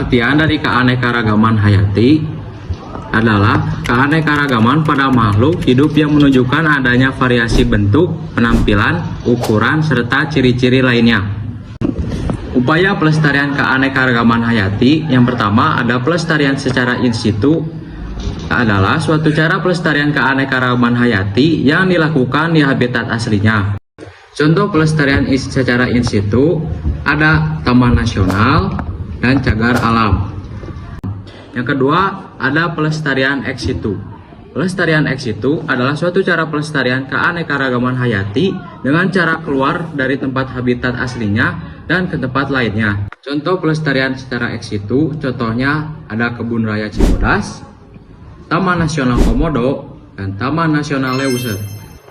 Pengertian dari keanekaragaman hayati adalah keanekaragaman pada makhluk hidup yang menunjukkan adanya variasi bentuk, penampilan, ukuran, serta ciri-ciri lainnya. Upaya pelestarian keanekaragaman hayati yang pertama ada pelestarian secara in situ adalah suatu cara pelestarian keanekaragaman hayati yang dilakukan di habitat aslinya. Contoh pelestarian secara in situ ada taman nasional dan cagar alam. Yang kedua ada pelestarian ex situ. Pelestarian ex situ adalah suatu cara pelestarian keanekaragaman hayati dengan cara keluar dari tempat habitat aslinya dan ke tempat lainnya. Contoh pelestarian secara ex situ, contohnya ada Kebun Raya Cibodas, Taman Nasional Komodo, dan Taman Nasional Leuser.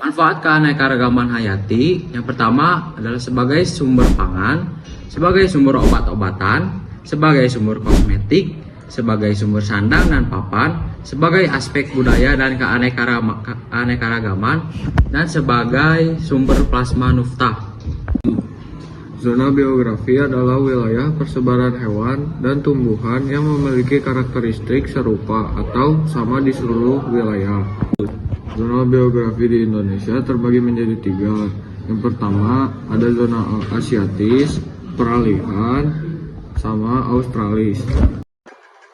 Manfaat keanekaragaman hayati yang pertama adalah sebagai sumber pangan, sebagai sumber obat-obatan, sebagai sumber kosmetik, sebagai sumber sandang dan papan, sebagai aspek budaya dan keanekaragaman, dan sebagai sumber plasma nuftah. Zona biografi adalah wilayah persebaran hewan dan tumbuhan yang memiliki karakteristik serupa atau sama di seluruh wilayah. Zona biografi di Indonesia terbagi menjadi 3. Yang pertama ada zona Asiatis, Peralihan, sama Australis.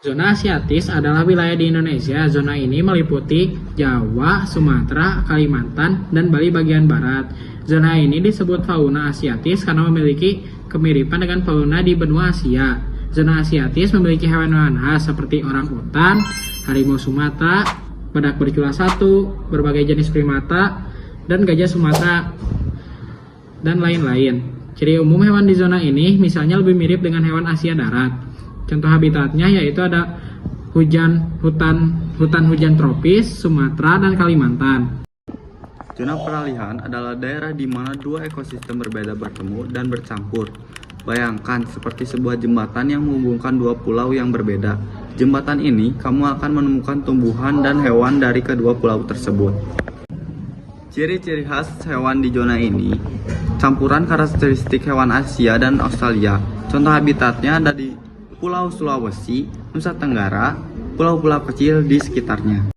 Zona Asiatis adalah wilayah di Indonesia. Zona ini meliputi Jawa, Sumatera, Kalimantan, dan Bali bagian barat. Zona ini disebut fauna Asiatis karena memiliki kemiripan dengan fauna di benua Asia. Zona Asiatis memiliki hewan-hewan khas seperti orangutan, harimau Sumatera, badak bercula 1, berbagai jenis primata, dan gajah Sumatera, dan lain-lain. Ciri umum hewan di zona ini misalnya lebih mirip dengan hewan Asia darat. Contoh habitatnya yaitu ada hutan hujan tropis, Sumatera, dan Kalimantan. Zona peralihan adalah daerah di mana dua ekosistem berbeda bertemu dan bercampur. Bayangkan seperti sebuah jembatan yang menghubungkan dua pulau yang berbeda. Jembatan ini kamu akan menemukan tumbuhan dan hewan dari kedua pulau tersebut. Ciri-ciri khas hewan di zona ini campuran karakteristik hewan Asia dan Australia. Contoh habitatnya ada di Pulau Sulawesi, Nusa Tenggara, pulau-pulau kecil di sekitarnya.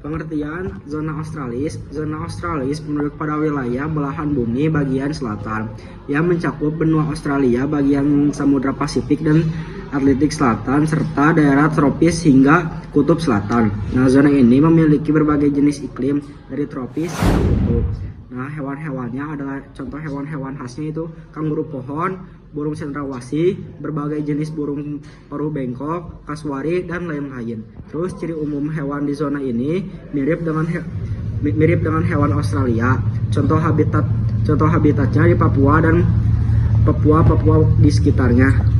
Pengertian zona Australis. Zona Australis menurut pada wilayah belahan bumi bagian selatan yang mencakup benua Australia, bagian Samudra Pasifik dan Atlantik Selatan, serta daerah tropis hingga kutub selatan. Nah, zona ini memiliki berbagai jenis iklim dari tropis hingga kutub. Nah, hewan-hewannya adalah contoh hewan-hewan khasnya itu kanguru pohon, burung cendrawasih, berbagai jenis burung paruh bengkok, kasuari, dan lain-lain. Terus ciri umum hewan di zona ini mirip dengan hewan Australia. Contoh habitatnya di Papua dan Papua di sekitarnya.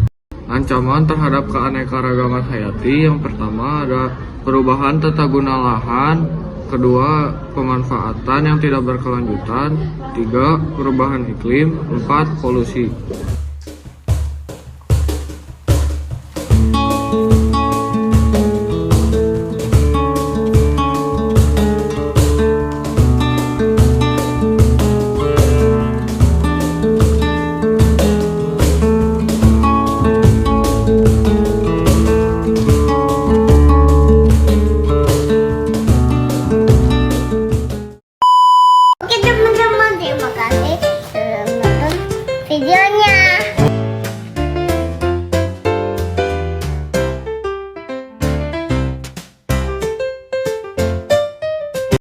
Ancaman terhadap keanekaragaman hayati yang pertama ada perubahan tata guna lahan, kedua pemanfaatan yang tidak berkelanjutan, 3 perubahan iklim, 4 polusi.